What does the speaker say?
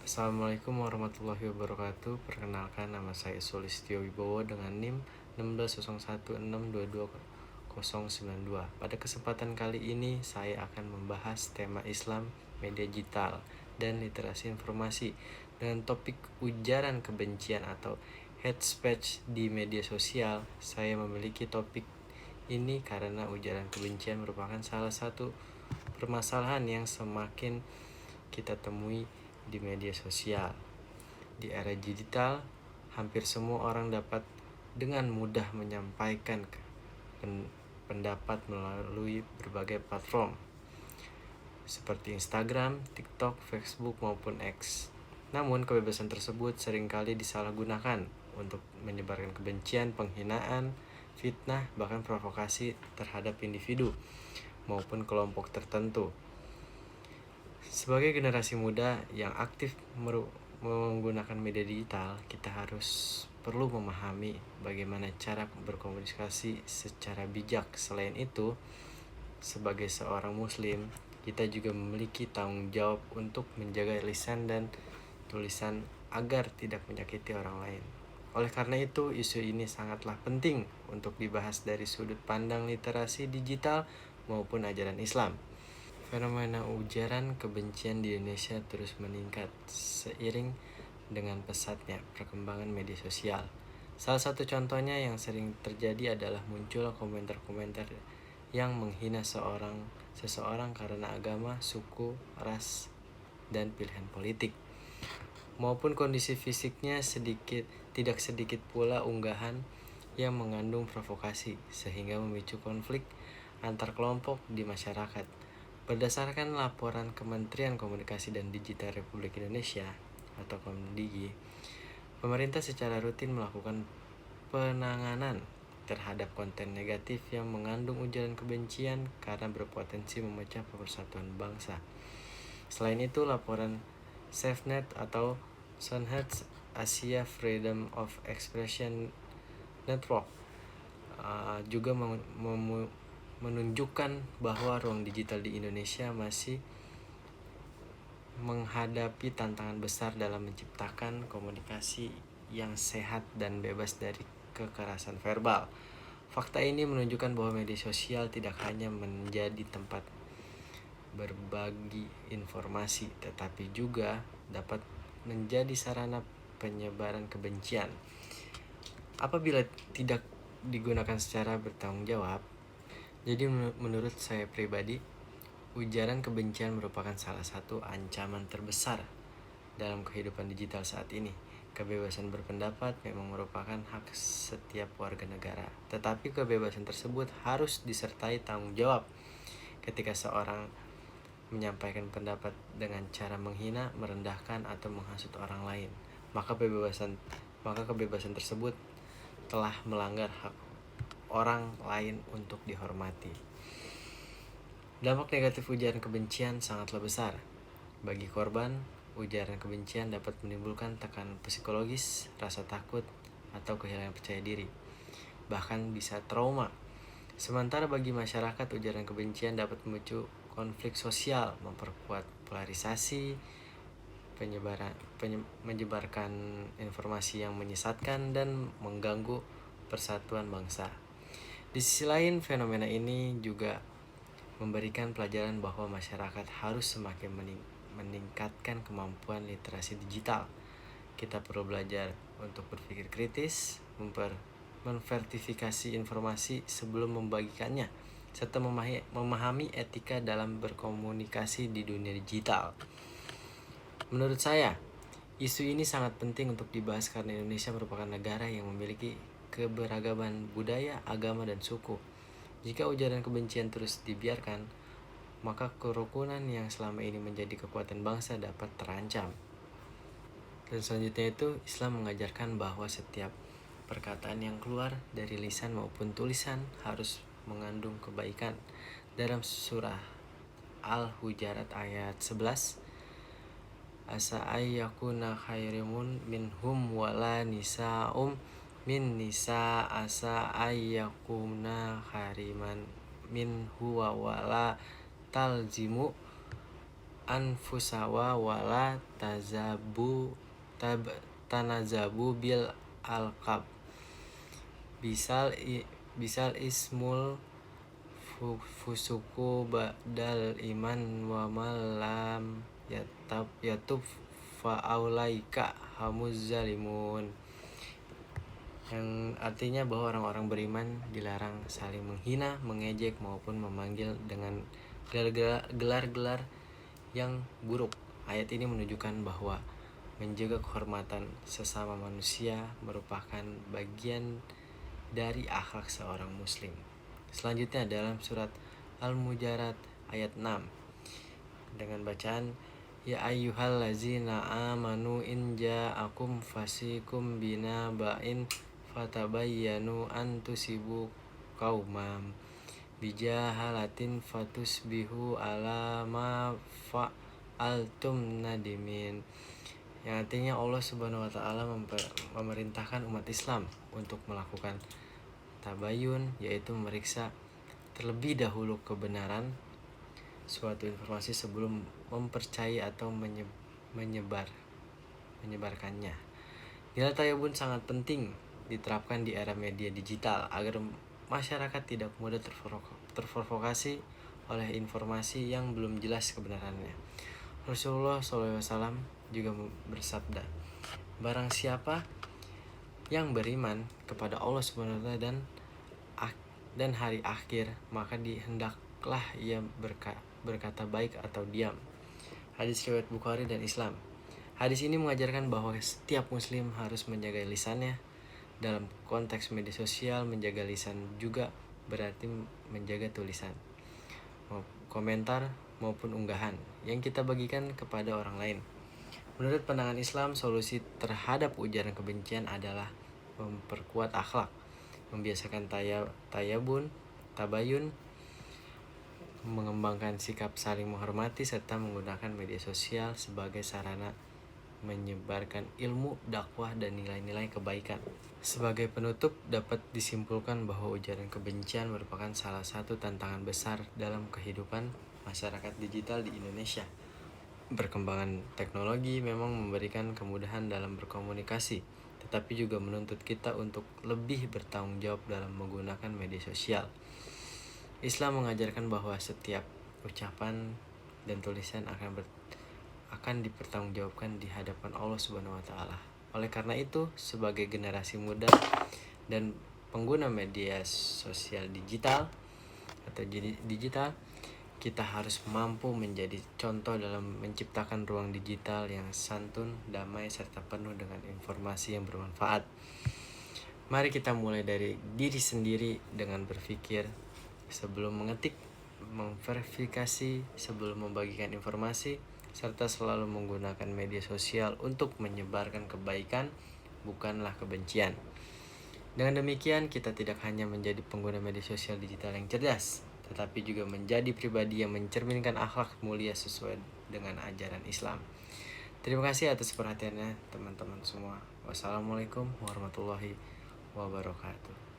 Assalamualaikum warahmatullahi wabarakatuh. Perkenalkan, nama saya Sulistyo Wibowo dengan NIM 1601622092. Pada kesempatan kali ini saya akan membahas tema Islam, media digital, dan literasi informasi dengan topik ujaran kebencian atau hate speech di media sosial. Saya memiliki topik ini karena ujaran kebencian merupakan salah satu permasalahan yang semakin kita temui di media sosial. Di era digital, hampir semua orang dapat dengan mudah menyampaikan pendapat melalui berbagai platform seperti Instagram, TikTok, Facebook, maupun X. Namun, kebebasan tersebut seringkali disalahgunakan untuk menyebarkan kebencian, penghinaan, fitnah, bahkan provokasi terhadap individu maupun kelompok tertentu. Sebagai generasi muda yang aktif menggunakan media digital, kita harus perlu memahami bagaimana cara berkomunikasi secara bijak. Selain itu, sebagai seorang muslim, kita juga memiliki tanggung jawab untuk menjaga lisan dan tulisan agar tidak menyakiti orang lain. Oleh karena itu, isu ini sangatlah penting untuk dibahas dari sudut pandang literasi digital maupun ajaran Islam. Fenomena ujaran kebencian di Indonesia terus meningkat seiring dengan pesatnya perkembangan media sosial. Salah satu contohnya yang sering terjadi adalah muncul komentar-komentar yang menghina seseorang karena agama, suku, ras, dan pilihan politik, maupun kondisi fisiknya. Tidak sedikit pula unggahan yang mengandung provokasi sehingga memicu konflik antar kelompok di masyarakat. Berdasarkan laporan Kementerian Komunikasi dan Digital Republik Indonesia atau Kemdigi, pemerintah secara rutin melakukan penanganan terhadap konten negatif yang mengandung ujaran kebencian karena berpotensi memecah persatuan bangsa. Selain itu, laporan SafeNet atau Sunheads Asia Freedom of Expression Network juga menunjukkan bahwa ruang digital di Indonesia masih menghadapi tantangan besar dalam menciptakan komunikasi yang sehat dan bebas dari kekerasan verbal. Fakta ini menunjukkan bahwa media sosial tidak hanya menjadi tempat berbagi informasi, tetapi juga dapat menjadi sarana penyebaran kebencian. Apabila tidak digunakan secara bertanggung jawab, jadi menurut saya pribadi, ujaran kebencian merupakan salah satu ancaman terbesar dalam kehidupan digital saat ini. Kebebasan berpendapat memang merupakan hak setiap warga negara, tetapi kebebasan tersebut harus disertai tanggung jawab. Ketika seorang menyampaikan pendapat dengan cara menghina, merendahkan, atau menghasut orang lain, maka kebebasan tersebut telah melanggar hak orang lain untuk dihormati. Dampak negatif ujaran kebencian sangatlah besar. Bagi korban, ujaran kebencian dapat menimbulkan tekanan psikologis, rasa takut, atau kehilangan percaya diri, bahkan bisa trauma. Sementara bagi masyarakat, ujaran kebencian dapat memicu konflik sosial, memperkuat polarisasi, menyebarkan informasi yang menyesatkan, dan mengganggu persatuan bangsa. Di sisi lain, fenomena ini juga memberikan pelajaran bahwa masyarakat harus semakin meningkatkan kemampuan literasi digital. Kita perlu belajar untuk berpikir kritis, memverifikasi informasi sebelum membagikannya, serta memahami etika dalam berkomunikasi di dunia digital. Menurut saya, isu ini sangat penting untuk dibahas karena Indonesia merupakan negara yang memiliki keberagaman budaya, agama, dan suku. Jika ujaran kebencian terus dibiarkan, maka kerukunan yang selama ini menjadi kekuatan bangsa dapat terancam. Dan selanjutnya itu, Islam mengajarkan bahwa setiap perkataan yang keluar dari lisan maupun tulisan harus mengandung kebaikan. Dalam surah Al-Hujurat ayat 11, asa ayyakuna khairimun minhum wala nisa'um min nisa asa ayyakuna khariman min huwa wala talzimu anfusawa wala tanazabu bil alqab. Bisal ismul fusuku ba'dal iman wa malam yatub fa'aulaika hamuz zalimun. Yang artinya bahwa orang-orang beriman dilarang saling menghina, mengejek maupun memanggil dengan gelar-gelar yang buruk. Ayat ini menunjukkan bahwa menjaga kehormatan sesama manusia merupakan bagian dari akhlak seorang muslim. Selanjutnya dalam surat Al-Mujarat ayat 6 dengan bacaan Ya ayyuhallazina amanu in ja'akum fasikum binaba'in fatabayyanu an tusibu qaumam bijahalatin fatusbihu ala ma fa'altum nadimin. Yang artinya Allah Subhanahu wa taala memerintahkan umat Islam untuk melakukan tabayun, yaitu memeriksa terlebih dahulu kebenaran suatu informasi sebelum mempercayai atau menyebarkannya. Nilai tabayun sangat penting diterapkan di era media digital agar masyarakat tidak mudah terprovokasi oleh informasi yang belum jelas kebenarannya. Rasulullah SAW juga bersabda, barang siapa yang beriman kepada Allah Subhanahu wa taala dan hari akhir, maka hendaklah ia berkata baik atau diam. Hadis riwayat Bukhari dan Islam. Hadis ini mengajarkan bahwa setiap muslim harus menjaga lisannya. Dalam konteks media sosial, menjaga lisan juga berarti menjaga tulisan, komentar maupun unggahan yang kita bagikan kepada orang lain. Menurut pandangan Islam, solusi terhadap ujaran kebencian adalah memperkuat akhlak, membiasakan tabayun, mengembangkan sikap saling menghormati, serta menggunakan media sosial sebagai sarana menyebarkan ilmu, dakwah, dan nilai-nilai kebaikan. Sebagai penutup, dapat disimpulkan bahwa ujaran kebencian merupakan salah satu tantangan besar dalam kehidupan masyarakat digital di Indonesia. Perkembangan teknologi memang memberikan kemudahan dalam berkomunikasi, tetapi juga menuntut kita untuk lebih bertanggung jawab dalam menggunakan media sosial. Islam mengajarkan bahwa setiap ucapan dan tulisan akan dipertanggungjawabkan di hadapan Allah Subhanahu wa taala. Oleh karena itu, sebagai generasi muda dan pengguna media sosial digital, kita harus mampu menjadi contoh dalam menciptakan ruang digital yang santun, damai, serta penuh dengan informasi yang bermanfaat. Mari kita mulai dari diri sendiri dengan berpikir sebelum mengetik, memverifikasi sebelum membagikan informasi, serta selalu menggunakan media sosial untuk menyebarkan kebaikan, bukanlah kebencian. Dengan demikian, kita tidak hanya menjadi pengguna media sosial digital yang cerdas, tetapi juga menjadi pribadi yang mencerminkan akhlak mulia sesuai dengan ajaran Islam. Terima kasih atas perhatiannya teman-teman semua. Wassalamualaikum warahmatullahi wabarakatuh.